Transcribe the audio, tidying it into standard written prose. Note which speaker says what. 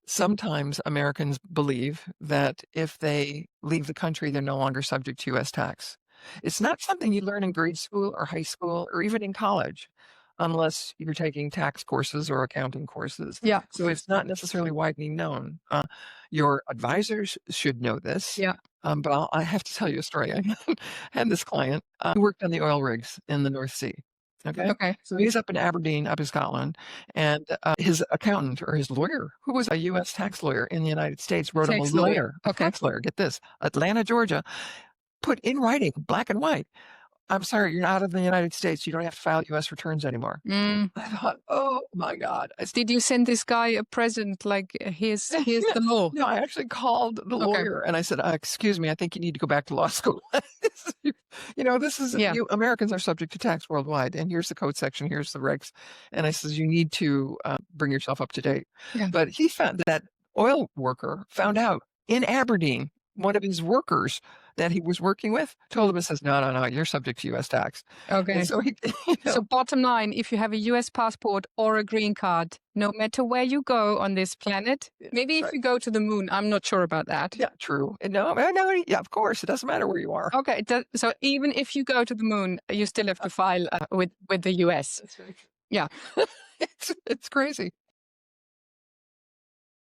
Speaker 1: sometimes Americans believe that if they leave the country, they're no longer subject to US tax. It's not something you learn in grade school or high school or even in college unless you're taking tax courses or accounting courses.
Speaker 2: Yeah.
Speaker 1: So it's not necessarily widely known. Your advisors should know this.
Speaker 2: Yeah.
Speaker 1: But I have to tell you a story. I had this client who worked on the oil rigs in the North Sea. Okay.
Speaker 2: Okay.
Speaker 1: So he's up in Aberdeen, up in Scotland, and his accountant or his lawyer, who was a U.S. tax lawyer in the United States, wrote him a
Speaker 2: Tax lawyer. Okay.
Speaker 1: tax lawyer, get this, Atlanta, Georgia, put in writing, black and white, I'm sorry, you're not in the United States. You don't have to file U.S. returns anymore.
Speaker 2: Mm.
Speaker 1: I thought, oh my God.
Speaker 2: Did you send this guy a present like here's the law?
Speaker 1: No, I actually called the
Speaker 2: Okay.
Speaker 1: lawyer and I said, excuse me, I think you need to go back to law school. This is,
Speaker 2: Yeah.
Speaker 1: Americans are subject to tax worldwide. And here's the code section, here's the regs. And I says, you need to bring yourself up to date.
Speaker 2: Yeah.
Speaker 1: But he found that oil worker found out in Aberdeen, one of his workers that he was working with told him and says, no, you're subject to U.S. tax.
Speaker 2: Okay.
Speaker 1: And so he,
Speaker 2: So bottom line, if you have a US passport or a green card, no matter where you go on this planet, maybe if you go to the moon, I'm not sure about that.
Speaker 1: Yeah, true. And no, yeah, of course, it doesn't matter where you are.
Speaker 2: Okay. So even if you go to the moon, you still have to file with the US.
Speaker 1: That's very true.
Speaker 2: Yeah.
Speaker 1: It's crazy.